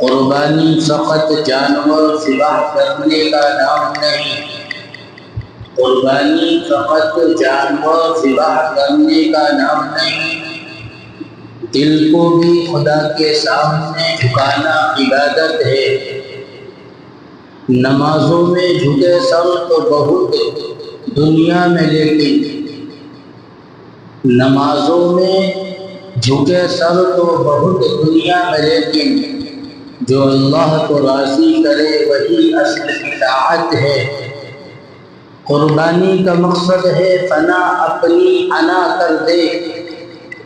قربانی فقط جانور ذبح کرنے کا نام نہیں، قربانی فقط جانور ذبح کرنے کا نام نہیں، دل کو بھی خدا کے سامنے جھکانا عبادت ہے۔ نمازوں میں جھکے سر تو بہت دنیا میں، لیکن نمازوں میں جھکے سر تو بہت دنیا میں، لیکن جو اللہ کو راضی کرے وہی اصل اطاعت ہے۔ قربانی کا مقصد ہے فنا اپنی انا کر دے،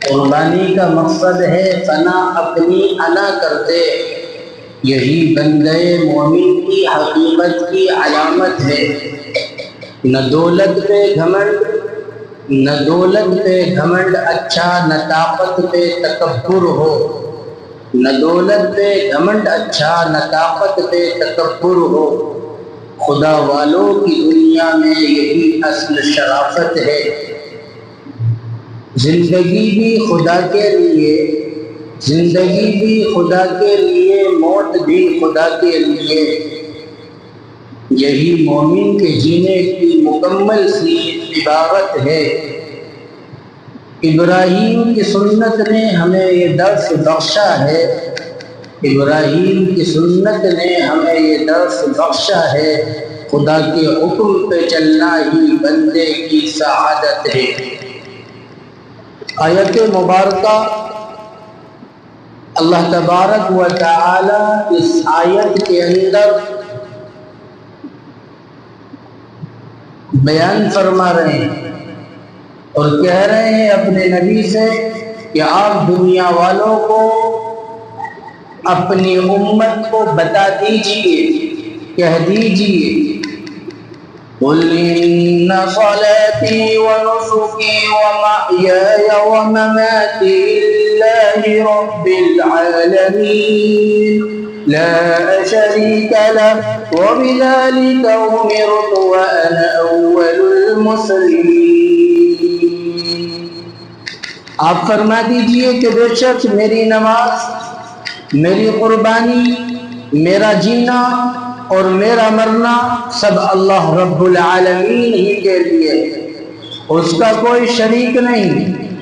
قربانی کا مقصد ہے فنا اپنی انا کر دے، یہی بندے مومن کی حقیقت کی علامت ہے۔ نہ دولت پہ گھمنڈ اچھا، نہ طاقت پہ تکبر ہو، نہ دولت پہ گھمنڈ اچھا، نہ طاقت پہ تکبر ہو، خدا والوں کی دنیا میں یہی اصل شرافت ہے۔ زندگی بھی خدا کے لیے، زندگی بھی خدا کے لیے، موت بھی خدا کے لیے، یہی مومن کے جینے کی مکمل سی عبارت ہے۔ ابراہیم کی سنت نے ہمیں یہ درس بخشا ہے، ابراہیم کی سنت نے ہمیں یہ درس بخشا ہے، خدا کے حکم پہ چلنا ہی بندے کی سعادت ہے۔ آیت مبارکہ اللہ تبارک و تعالی اس آیت کے اندر بیان فرما رہے ہیں اور کہہ رہے ہیں اپنے نبی سے کہ آپ دنیا والوں کو، اپنی امت کو بتا دیجئے، کہہ دیجئے قُلْ إِنَّ صَلَاتِي وَنُسُكِي وَمَحْيَايَ وَمَمَاتِي لِلَّهِ رَبِّ الْعَالَمِينَ لَا شَرِيكَ لَهُ وَبِذَلِكَ أُمِرْتُ وَأَنَا أَوَّلُ الْمُسْلِمِينَ۔ آپ فرما دیجئے کہ بے شک میری نماز، میری قربانی، میرا جینا اور میرا مرنا سب اللہ رب العالمین ہی کے لیے ہے، اس کا کوئی شریک نہیں،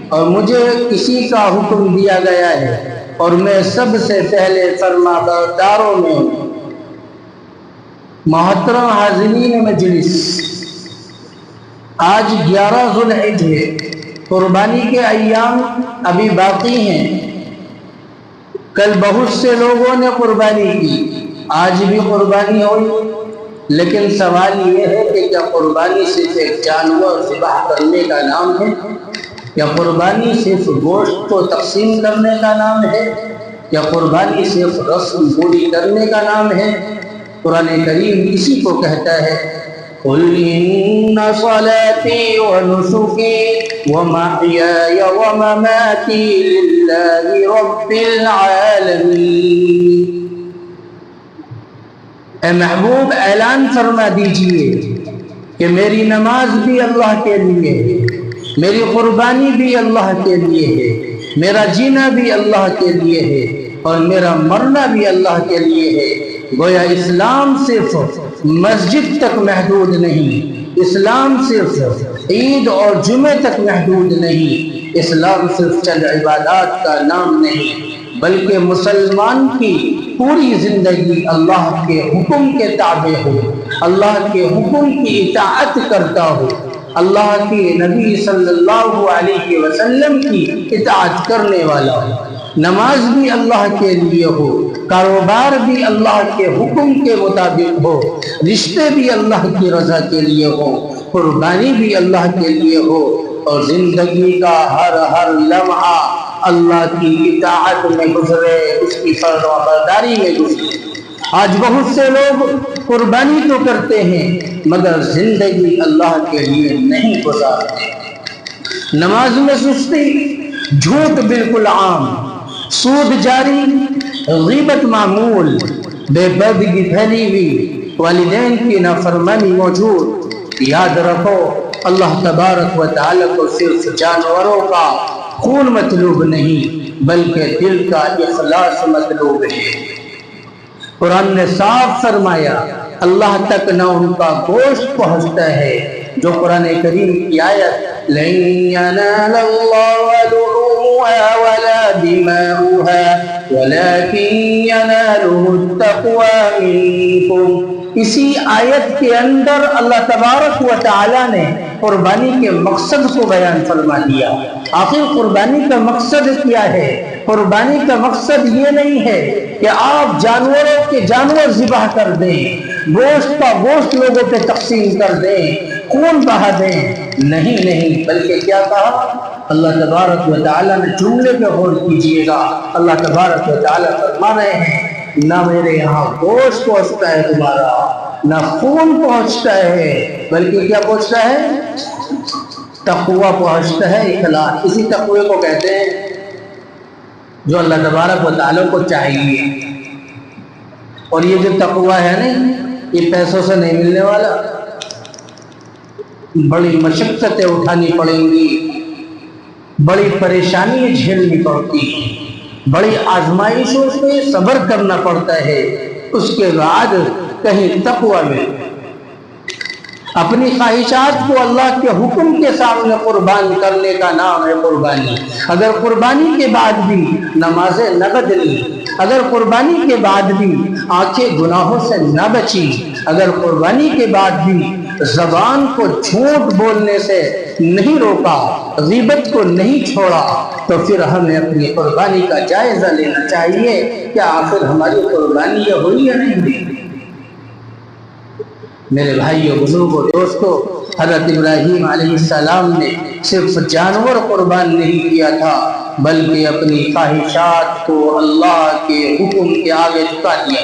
اور مجھے کسی کا حکم دیا گیا ہے اور میں سب سے پہلے فرما برداروں میں ہوں۔ محترم حاضرین مجلس، آج 11 ذوالحجہ ہے، قربانی کے ایام ابھی باقی ہیں۔ کل بہت سے لوگوں نے قربانی کی، آج بھی قربانی ہوئی، لیکن سوال یہ ہے کہ کیا قربانی صرف ایک جانور ذبح کرنے کا نام ہے؟ کیا قربانی صرف گوشت کو تقسیم کرنے کا نام ہے؟ کیا قربانی صرف رسم پوری کرنے کا نام ہے؟ قرآن کریم اسی کو کہتا ہے قُلْ إِنَّ صَلَاتِي وَنُسُكِي وَمَحْيَايَ وَمَمَاتِي لِلَّهِ رَبِّ الْعَالَمِينَ۔ اے محبوب اعلان فرما دیجئے کہ میری نماز بھی اللہ کے لیے ہے، میری قربانی بھی اللہ کے لیے ہے، میرا جینا بھی اللہ کے لیے ہے اور میرا مرنا بھی اللہ کے لیے ہے۔ گویا اسلام صرف مسجد تک محدود نہیں، اسلام صرف عید اور جمعے تک محدود نہیں، اسلام صرف چند عبادات کا نام نہیں، بلکہ مسلمان کی پوری زندگی اللہ کے حکم کے تابع ہو، اللہ کے حکم کی اطاعت کرتا ہو، اللہ کے نبی صلی اللہ علیہ وسلم کی اطاعت کرنے والا ہو، نماز بھی اللہ کے لیے ہو، کاروبار بھی اللہ کے حکم کے مطابق ہو، رشتے بھی اللہ کی رضا کے لیے ہو، قربانی بھی اللہ کے لیے ہو، اور زندگی کا ہر لمحہ اللہ کی اطاعت میں گزرے، اس کی فرما برداری میں گزرے۔ آج بہت سے لوگ قربانی تو کرتے ہیں مگر زندگی اللہ کے لیے نہیں گزارتے۔ نماز میں سستی، جھوٹ بالکل عام، سود جاری، غیبت معمول، بے پردگی پھیلی ہوئی، والدین کی نافرمانی موجود۔ یاد رکھو اللہ تبارک و تعالی کو صرف جانوروں کا خون مطلوب نہیں بلکہ دل کا اخلاص مطلوب ہے۔ قرآن نے صاف فرمایا اللہ تک نہ ان کا گوشت پہنچتا ہے. جو قرآن کریم کی آیت لَن يَنَالَ اللَّهَ لُحُومُهَا وَلَا دِمَاؤُهَا وَلَكِن يَنَالُهُ التَّقْوَىٰ مِنكُمْ، اسی آیت کے اندر اللہ تبارک و تعالی نے قربانی کے مقصد کو بیان فرما دیا. آخر قربانی کا مقصد کیا ہے؟ قربانی کا مقصد یہ نہیں ہے کہ آپ جانوروں کے جانور ذبح کر دیں، گوشت کا گوشت لوگوں پہ تقسیم کر دیں، خون بہا دیں. نہیں، بلکہ کیا کہا اللہ تبارک و تعالیٰ نے؟ جملے پہ غور کیجئے گا. اللہ تبارک و تعالیٰ فرما رہے ہیں نہ میرے یہاں گوشت پہنچتا ہے تمہارا، نہ خون پہنچتا ہے، بلکہ کیا پہنچتا ہے؟ تقوی پہنچتا ہے، اخلاص. اسی تقوی کو کہتے ہیں جو اللہ تبارک و تعالیٰ کو چاہیے. اور یہ جو تقوی ہے نا، یہ پیسوں سے نہیں ملنے والا. بڑی مشقتیں اٹھانی پڑیں گی، بڑی پریشانی جھیلنی پڑتی، بڑی آزمائشوں سے صبر کرنا پڑتا ہے. اس کے بعد کہیں تقوی میں اپنی خواہشات کو اللہ کے حکم کے سامنے قربان کرنے کا نام ہے قربانی. اگر قربانی کے بعد بھی نمازیں نہ بدلی، اگر قربانی کے بعد بھی آنکھیں گناہوں سے نہ بچی، اگر قربانی کے بعد بھی زبان کو جھوٹ بولنے سے نہیں روکا، غیبت کو نہیں چھوڑا، تو پھر ہمیں اپنی قربانی کا جائزہ لینا چاہیے کہ آخر ہماری قربانی یہ ہوئی یا نہیں ہوئی. میرے بھائیوں، بزرگوں، دوستوں، حضرت ابراہیم علیہ السلام نے صرف جانور قربان نہیں کیا تھا، بلکہ اپنی خواہشات کو اللہ کے حکم کے آگے جھکا دیا.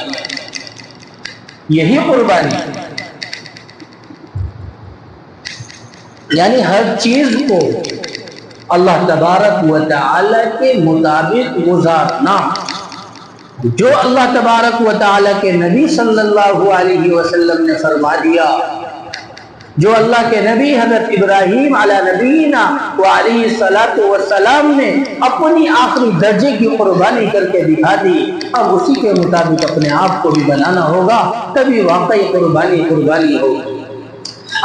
یہی قربانی، یعنی ہر چیز کو اللہ تبارک و تعالی کے مطابق گزارنا. جو اللہ تبارک و تعالی کے نبی صلی اللہ علیہ وسلم نے فرما دیا، جو اللہ کے نبی حضرت ابراہیم علیہ نبینا وعلیہ الصلاۃ والسلام نے اپنی آخری درجے کی قربانی کر کے دکھا دی، اب اسی کے مطابق اپنے آپ کو بھی بنانا ہوگا، تبھی واقعی قربانی ہوگی.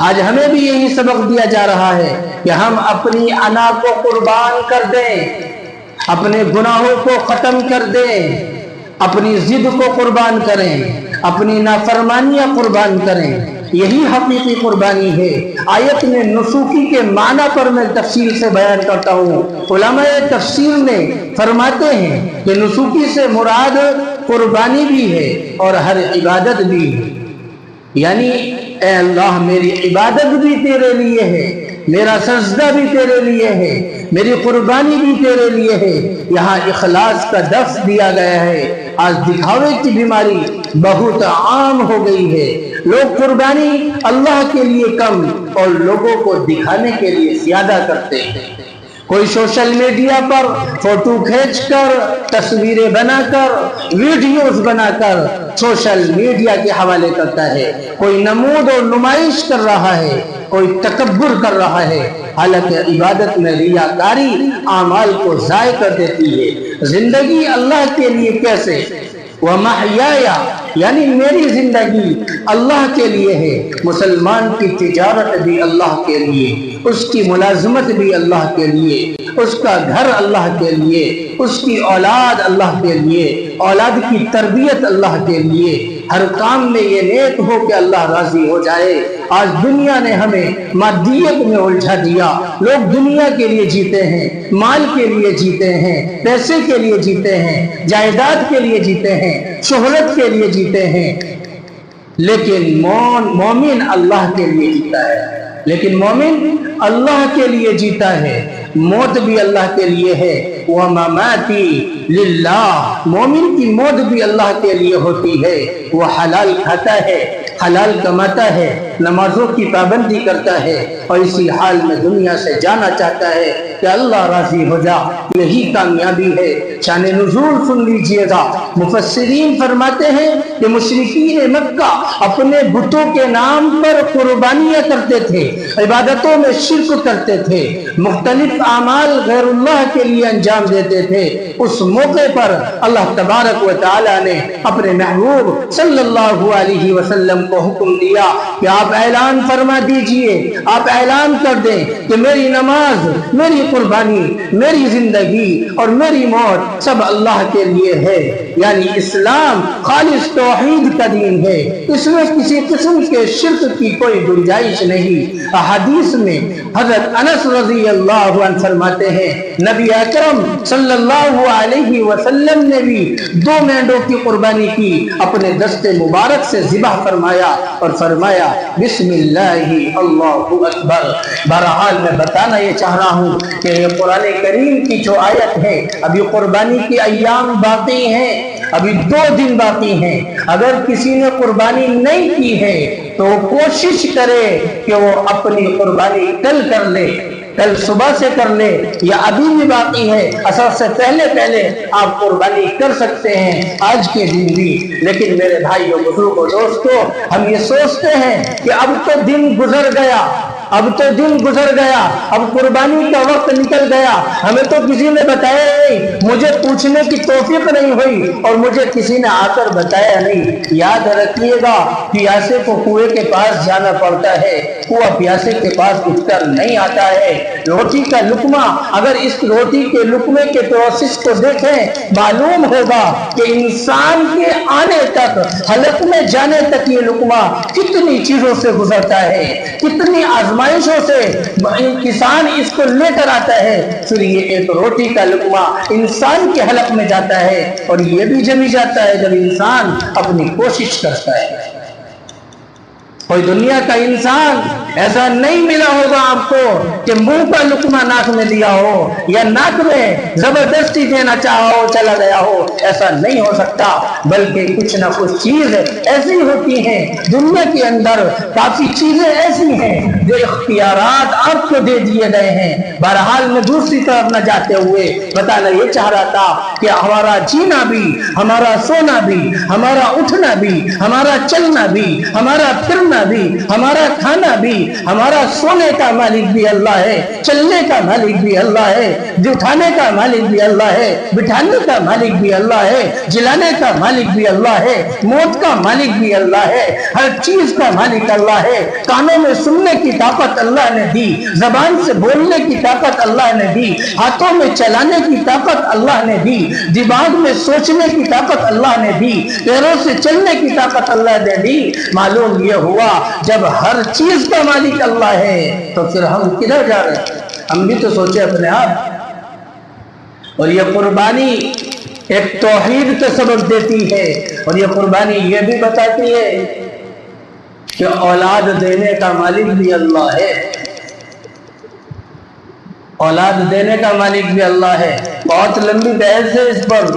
آج ہمیں بھی یہی سبق دیا جا رہا ہے کہ ہم اپنی انا کو قربان کر دیں، اپنے گناہوں کو ختم کر دیں، اپنی ضد کو قربان کریں، اپنی نافرمانیاں قربان کریں. یہی حقیقی قربانی ہے. آیت میں نسوکی کے معنی پر میں تفصیل سے بیان کرتا ہوں. علماء تفسیر نے فرماتے ہیں کہ نسوکی سے مراد قربانی بھی ہے اور ہر عبادت بھی ہے. یعنی اے اللہ، میری عبادت بھی تیرے لیے ہے، میرا سجدہ بھی تیرے لیے ہے، میری قربانی بھی تیرے لیے ہے. یہاں اخلاص کا لفظ دیا گیا ہے. آج دکھاوے کی بیماری بہت عام ہو گئی ہے. لوگ قربانی اللہ کے لیے کم اور لوگوں کو دکھانے کے لیے زیادہ کرتے ہیں. کوئی سوشل میڈیا پر فوٹو کھینچ کر، تصویریں بنا کر، ویڈیوز بنا کر سوشل میڈیا کے حوالے کرتا ہے. کوئی نمود اور نمائش کر رہا ہے، کوئی تکبر کر رہا ہے. حالانکہ عبادت میں ریاکاری اعمال کو ضائع کر دیتی ہے. زندگی اللہ کے لیے کیسے؟ وَمَحْيَايَ، یعنی میری زندگی اللہ کے لیے ہے. مسلمان کی تجارت بھی اللہ کے لیے، اس کی ملازمت بھی اللہ کے لیے، اس کا گھر اللہ کے لیے، اس کی اولاد اللہ کے لیے، اولاد کی تربیت اللہ کے لیے. ہر کام میں یہ نیت ہو کہ اللہ راضی ہو جائے. آج دنیا نے ہمیں مادیت میں الجھا دیا. لوگ دنیا کے لیے جیتے ہیں، مال کے لیے جیتے ہیں، پیسے کے لیے جیتے ہیں، جائیداد کے لیے جیتے ہیں، شہرت کے لیے جیتے ہیں. لیکن مومن اللہ کے لیے جیتا ہے. لیکن مومن اللہ کے لیے جیتا ہے. موت بھی اللہ کے لیے ہے. وَمَمَاتِي لِلَّهِ، مومن کی موت بھی اللہ کے لیے ہوتی ہے. وہ حلال کھاتا ہے، حلال کماتا ہے، نمازوں کی پابندی کرتا ہے اور اسی حال میں دنیا سے جانا چاہتا ہے کہ اللہ راضی ہو جا، یہی کامیابی ہے۔ شان نزول سن لیجئے گا، مفسرین فرماتے ہیں کہ مشرکین مکہ اپنے بتوں کے نام پر قربانیاں کرتے تھے، عبادتوں میں شرک کرتے تھے، مختلف اعمال غیر اللہ کے لیے انجام دیتے تھے۔ اس موقع پر اللہ تبارک و تعالی نے اپنے محبوب صلی اللہ علیہ وسلم کو حکم دیا کہ آپ اعلان فرما دیجئے، آپ اعلان کر دیں کہ میری نماز، میری قربانی، میری زندگی اور میری موت سب اللہ کے لیے ہے۔ یعنی اسلام خالص توحید کا دین ہے، اس میں کسی قسم کے شرک کی کوئی گنجائش نہیں۔ احادیث میں حضرت انس رضی اللہ عنہ فرماتے ہیں نبی اکرم صلی اللہ علیہ وسلم نے بھی 2 مینڈوں کی قربانی کی، اپنے دست مبارک سے ذبح فرمایا اور فرمایا بسم اللہ اللہ اکبر۔ بہرحال میں بتانا یہ چاہ رہا ہوں کہ یہ قرآن کریم کی جو آیت ہے، ابھی قربانی کے ایام باقی ہیں، ابھی 2 دن باقی ہیں۔ اگر کسی نے قربانی نہیں کی ہے تو کوشش کرے کہ وہ اپنی قربانی کل کر لے، کل صبح سے کر لے، یا ابھی بھی باقی ہے، اثر سے پہلے آپ قربانی کر سکتے ہیں آج کے دن بھی۔ لیکن میرے بھائیوں، بزرگوں، دوستوں، ہم یہ سوچتے ہیں کہ اب تو دن گزر گیا، اب تو دن گزر گیا، اب قربانی کا وقت نکل گیا، ہمیں تو کسی نے بتایا نہیں، مجھے پوچھنے کی توفیق نہیں ہوئی اور مجھے کسی نے آ کر بتایا نہیں۔ یاد رکھیے گا، پیاسے کو کنویں کے پاس جانا پڑتا ہے، کنواں پیاسے کے پاس اٹھ کر نہیں آتا ہے۔ روٹی کا لقمہ، اگر اس روٹی کے لقمے کے پروسیس کو دیکھیں، معلوم ہوگا کہ انسان کے آنے تک، حلق میں جانے تک یہ لقمہ کتنی چیزوں سے گزرتا ہے، کتنی آزمائشوں سے کسان اس کو لے کر آتا ہے، پھر یہ ایک روٹی کا لقمہ انسان کے حلق میں جاتا ہے، اور یہ بھی جمی جاتا ہے جب انسان اپنی کوشش کرتا ہے۔ کوئی دنیا کا انسان ایسا نہیں ملا ہوگا آپ کو کہ منہ کا لقمہ ناک میں دیا ہو یا ناک میں زبردستی دینا چاہا ہو چلا گیا ہو، ایسا نہیں ہو سکتا، بلکہ کچھ نہ کچھ چیز ایسی ہوتی ہیں دنیا کے اندر، کافی چیزیں ایسی ہیں جو اختیارات آپ کو دے دیے گئے ہیں۔ بہرحال میں دوسری طرف نہ جاتے ہوئے بتانا یہ چاہ رہا تھا کہ ہمارا جینا بھی، ہمارا سونا بھی، ہمارا اٹھنا بھی، ہمارا چلنا بھی، ہمارا پھرنا بھی، ہمارا کھانا بھی، ہمارا سونے کا مالک بھی اللہ ہے، چلنے کا مالک بھی اللہ ہے، اٹھانے کا مالک بھی اللہ ہے، بٹھانے کا مالک بھی اللہ ہے، جلانے کا مالک بھی اللہ ہے، موت کا مالک بھی اللہ ہے، ہر چیز کا مالک اللہ ہے۔ کانوں میں سننے کی طاقت اللہ نے دی، زبان سے بولنے کی طاقت اللہ نے دی، ہاتھوں میں چلانے کی طاقت اللہ نے دی، دماغ میں سوچنے کی طاقت اللہ نے دی، پیروں سے چلنے کی طاقت اللہ نے دی۔ معلوم یہ ہوا جب ہر چیز کا مالک اللہ ہے تو پھر ہم کدھر جا رہے ہیں؟ ہم بھی تو سوچے اپنے آپ۔ اور یہ قربانی ایک توحید کا سبب دیتی ہے، اور یہ قربانی یہ بھی بتاتی ہے کہ اولاد دینے کا مالک بھی اللہ ہے، اولاد دینے کا مالک بھی اللہ ہے۔ بہت لمبی بحث ہے اس پر،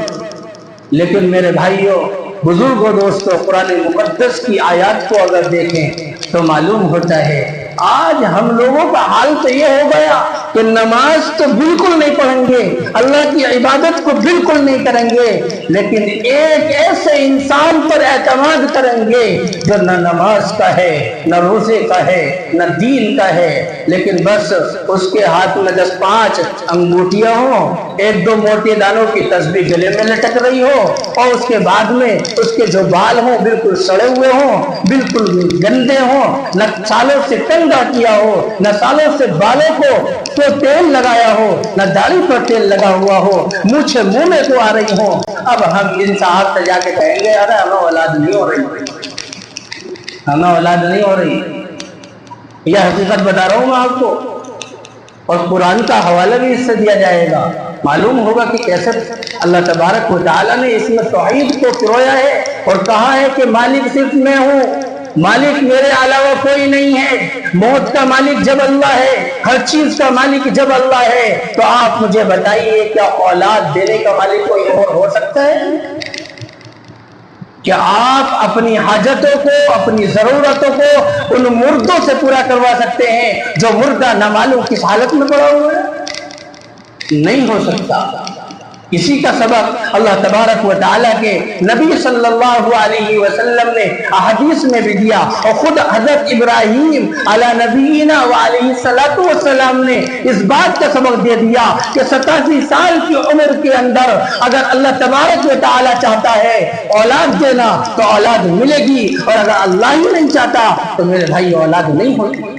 لیکن میرے بھائیوں، بزرگوں، دوستوں، قرآن مقدس کی آیات کو اگر دیکھیں تو معلوم ہوتا ہے آج ہم لوگوں کا حال تو یہ ہو گیا کہ نماز تو بالکل نہیں پڑھیں گے، اللہ کی عبادت کو بالکل نہیں کریں گے، لیکن ایک ایسے انسان پر اعتماد کریں گے جو نہ نماز کا ہے، نہ روزے کا ہے، نہ دین کا ہے، لیکن بس اس کے ہاتھ میں 10-5 انگوٹھیاں ہوں، 1-2 موٹے دانوں کی تسبیح گلے میں لٹک رہی ہو، اور اس کے بعد میں اس کے جو بال ہوں بالکل سڑے ہوئے ہوں، بالکل گندے ہوں، نہ سالوں سے کنگا کیا ہو، نہ سالوں سے بالوں کو تو تیل لگایا ہو، نہ داڑھی پر تیل لگا ہوا ہو، مونچھیں منہ میں تو آ رہی ہوں۔ اب ہم ان صاحب سے جا کے کہیں گے ارے ہمیں اولاد نہیں ہو رہی، ہمیں اولاد نہیں ہو رہی، یہ حقیقت بتا رہا ہوں میں آپ کو، اور قرآن کا حوالہ بھی اس سے دیا جائے گا۔ معلوم ہوگا کہ کیسے اللہ تبارک و تعالیٰ نے اس میں توحید کو پرویا ہے اور کہا ہے کہ مالک صرف میں ہوں، مالک میرے علاوہ کوئی نہیں ہے، موت کا مالک جب اللہ ہے، ہر چیز کا مالک جب اللہ ہے، تو آپ مجھے بتائیے کیا اولاد دینے کا مالک کوئی اور ہو سکتا ہے؟ کہ آپ اپنی حاجتوں کو، اپنی ضرورتوں کو ان مردوں سے پورا کروا سکتے ہیں جو مردہ نہ معلوم کس حالت میں پڑا ہوا ہے؟ نہیں ہو سکتا۔ اسی کا سبق اللہ تبارک و تعالیٰ کے نبی صلی اللہ علیہ وسلم نے احادیث میں بھی دیا، اور خود حضرت ابراہیم علی نبینا وعلیہ السلام نے اس بات کا سبق دے دیا کہ 87 سال کی عمر کے اندر اگر اللہ تبارک و تعالیٰ چاہتا ہے اولاد دینا تو اولاد ملے گی، اور اگر اللہ ہی نہیں چاہتا تو میرے بھائی اولاد نہیں ہوگی۔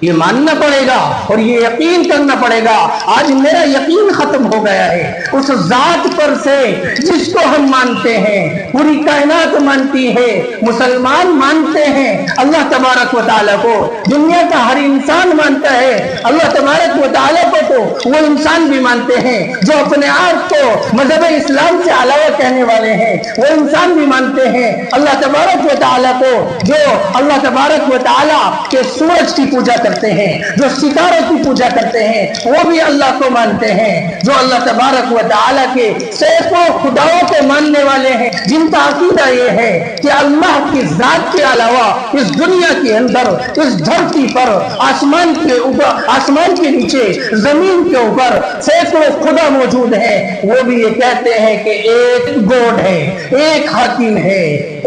یہ ماننا پڑے گا اور یہ یقین کرنا پڑے گا۔ آج میرا یقین ختم ہو گیا ہے اس ذات پر سے جس کو ہم مانتے ہیں، پوری کائنات مانتی ہے، مسلمان مانتے ہیں اللہ تبارک و تعالیٰ کو، دنیا کا ہر انسان مانتا ہے اللہ تبارک و تعالیٰ کو، تو وہ انسان بھی مانتے ہیں جو اپنے آپ کو مذہب اسلام سے علاوہ کہنے والے ہیں، وہ انسان بھی مانتے ہیں اللہ تبارک و تعالیٰ کو، جو اللہ تبارک و تعالیٰ کے سورج کی پوجا کرتے ہیں، جو ستاروں کی پوجا کرتے ہیں، وہ بھی اللہ کو مانتے ہیں، جو اللہ تبارک و تعالیٰ کے سینکڑوں خداؤں کو ماننے والے ہیں، جن کا عقیدہ یہ ہے کہ اللہ کی ذات کے علاوہ اس دنیا کے اندر، اس دھرتی پر، آسمان کے اوپر، آسمان کے نیچے، زمین کے اوپر سینکڑوں خدا موجود ہیں، وہ بھی یہ کہتے ہیں کہ ایک گوڈ ہے، ایک حاکم ہے،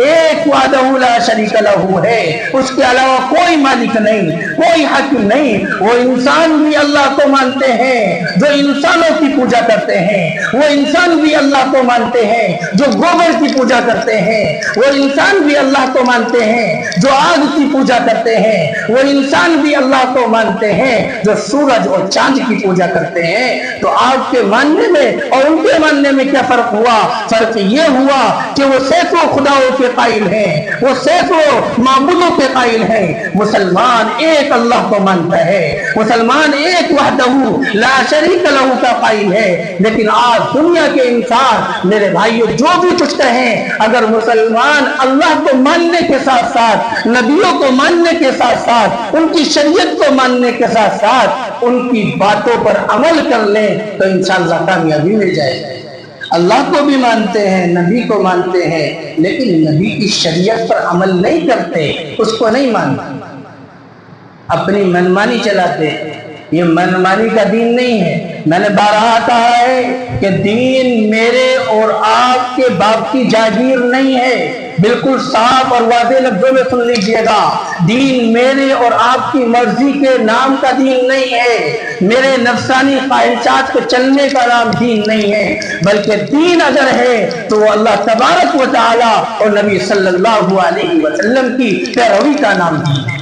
ایک وحدہ لا شریک لہ ہے، اس کے علاوہ کوئی مالک نہیں، کوئی حاکم نہیں۔ وہ انسان بھی اللہ کو مانتے ہیں جو انسانوں کی پوجا کرتے ہیں، وہ انسان بھی اللہ کو مانتے ہیں جو گوبر کی پوجا کرتے ہیں، وہ انسان بھی اللہ کو مانتے ہیں جو آگ کی پوجا کرتے ہیں، وہ انسان بھی اللہ کو مانتے ہیں جو سورج اور چاند کی پوجا کرتے ہیں۔ تو آپ کے ماننے میں اور ان کے ماننے میں کیا فرق ہوا؟ فرق یہ ہوا کہ وہ سینکڑوں خداؤں کے قائل ہیں، وہ سینکڑوں معبودوں کے قائل ہیں، مسلمان ایک اللہ کو مانتا ہے، مسلمان ایک وحدہ لا شریک لہ کا قائل ہے۔ لیکن آج دنیا کے انسان میرے بھائیوں جو بھی کچھ کہیں، اگر مسلمان اللہ کو ماننے کے ساتھ ساتھ، نبیوں کو ماننے کے ساتھ ساتھ، ان کی شریعت کو ماننے کے ساتھ ساتھ ان کی باتوں پر عمل کر لیں تو انشاءاللہ کامیابی مل جائے گی۔ اللہ کو بھی مانتے ہیں، نبی کو مانتے ہیں، لیکن نبی کی شریعت پر عمل نہیں کرتے، اس کو نہیں مانتے، اپنی منمانی چلاتے ہیں۔ یہ منمانی کا دین نہیں ہے۔ میں نے بارہا کہا ہے کہ دین میرے اور آپ کے باپ کی جاگیر نہیں ہے، بالکل صاف اور واضح لفظوں میں سن لیجئے گا، دین میرے اور آپ کی مرضی کے نام کا دین نہیں ہے، میرے نفسانی خواہشات کو چلنے کا نام دین نہیں ہے، بلکہ دین اگر ہے تو وہ اللہ تبارک و تعالی اور نبی صلی اللہ علیہ وسلم کی پیروی کا نام دین ہے۔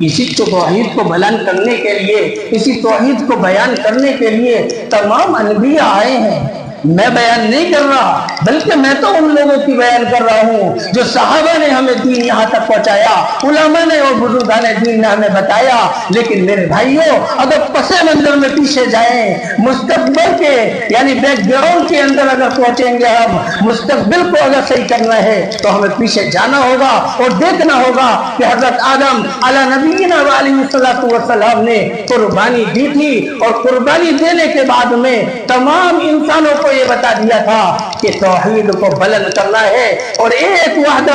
اسی توحید کو بیان کرنے کے لیے، اسی توحید کو بیان کرنے کے لیے تمام انبیاء آئے ہیں۔ میں بیان نہیں کر رہا، بلکہ میں تو ان لوگوں کی بیان کر رہا ہوں جو صحابہ نے ہمیں دین یہاں تک پہنچایا، علماء نے اور بزرگان دین نے ہمیں بتایا۔ لیکن میرے بھائیوں، اگر پس منظر میں پیچھے جائیں، مستقبل کے یعنی بیک گراؤنڈ کے اندر اگر پہنچیں گے، ہم مستقبل کو اگر صحیح کرنا ہے تو ہمیں پیچھے جانا ہوگا اور دیکھنا ہوگا کہ حضرت آدم علی نبینا علیہ السلام نے قربانی دی تھی، اور قربانی دینے کے بعد میں تمام انسانوں کو یہ بتا دیا تھا کہ توحید کو بلند کرنا ہے اور ایک وحدہ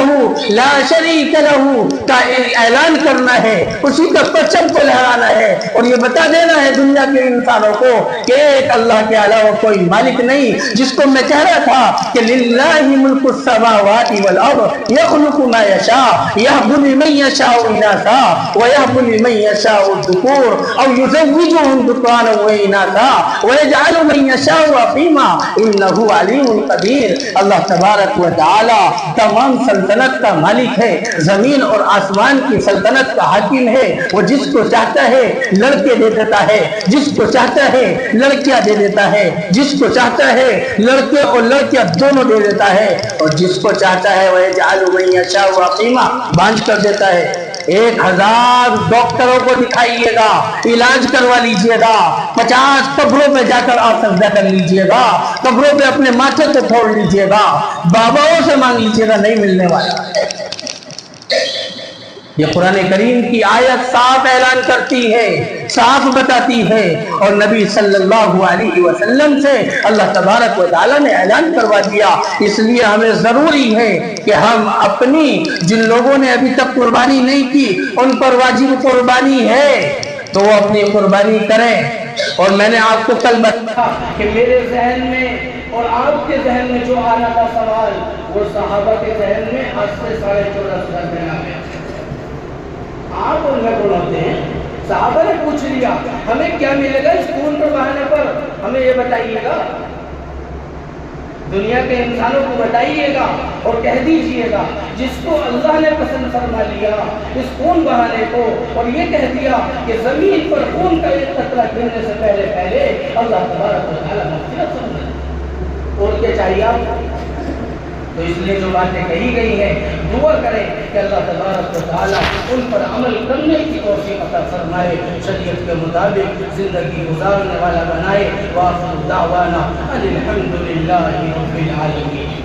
لا شریک لہ کا اعلان کرنا ہے، اسی کا پرچم کو لہرانا ہے، اور یہ بتا دینا ہے دنیا کے انسانوں کو کہ ایک اللہ کے علاوہ کوئی مالک نہیں۔ جس کو میں کہہ رہا تھا کہ للہ ملک السماوات والارض یخلق ما یشاء یہب لمن یشاء اناثا ویہب لمن یشاء الذکور او یزوجہم ذکرانا واناثا ویجعل من یشاء عقیما انہو علیم قدیر۔ اللہ تبارک و تعالی تمام سلطنت کا مالک ہے، زمین اور آسمان کی سلطنت کا حاکم ہے۔ وہ جس کو چاہتا ہے لڑکے دے دیتا ہے، جس کو چاہتا ہے لڑکیاں دے دیتا ہے، جس کو چاہتا ہے لڑکے اور لڑکیاں دونوں دے دیتا ہے، اور جس کو چاہتا ہے وَيَجْعَلُ مَن يَشَاءُ عَقِيمًا بانجھ کر دیتا ہے۔ 1000 ڈاکٹروں کو دکھائیے گا، علاج کروا لیجئے گا، 50 قبروں پہ جا کر آپ سجدہ کر لیجئے گا، قبروں پہ اپنے ماتھے کو پھوڑ لیجئے گا، باباؤں سے مانگ لیجئے گا، نہیں ملنے والا۔ یہ قرآن کریم کی آیت صاف اعلان کرتی ہے، صاف بتاتی ہے، اور نبی صلی اللہ علیہ وسلم سے اللہ تبارک و تعالیٰ نے اعلان کروا دیا۔ اس لیے ہمیں ضروری ہے کہ ہم اپنی جن لوگوں نے ابھی تک قربانی نہیں کی ان پر واجب قربانی ہے تو وہ اپنی قربانی کریں۔ اور میں نے آپ کو کل بتایا کہ میرے ذہن میں اور آپ کے ذہن میں جو آ رہا تھا سوال، وہ صحابہ کے ذہن میں آج سے 14.5 سال پہلے آ گیا۔ آپ اور میں بولتے ہیں صحابہ نے پوچھ لیا ہمیں کیا ملے گا اس خون پر بہانے پر، ہمیں یہ بتائیے گا، دنیا کے انسانوں کو بتائیے گا اور کہہ دیجئے گا جس کو اللہ نے پسند فرما لیا اس خون بہانے کو، اور یہ کہہ دیا کہ زمین پر خون کا ایک قطرہ گرنے سے پہلے اللہ تبارک و تعالیٰ مغفرت فرمائے، اور کیا چاہیے آپ؟ تو اس لیے جو باتیں کہی گئی ہیں دعا کریں کہ اللہ تبارک و تعالیٰ ان پر عمل کرنے کی توفیق عطا فرمائے، شریعت کے مطابق زندگی گزارنے والا بنائے۔ وآخر دعوانا ان الحمد للہ رب العالمین۔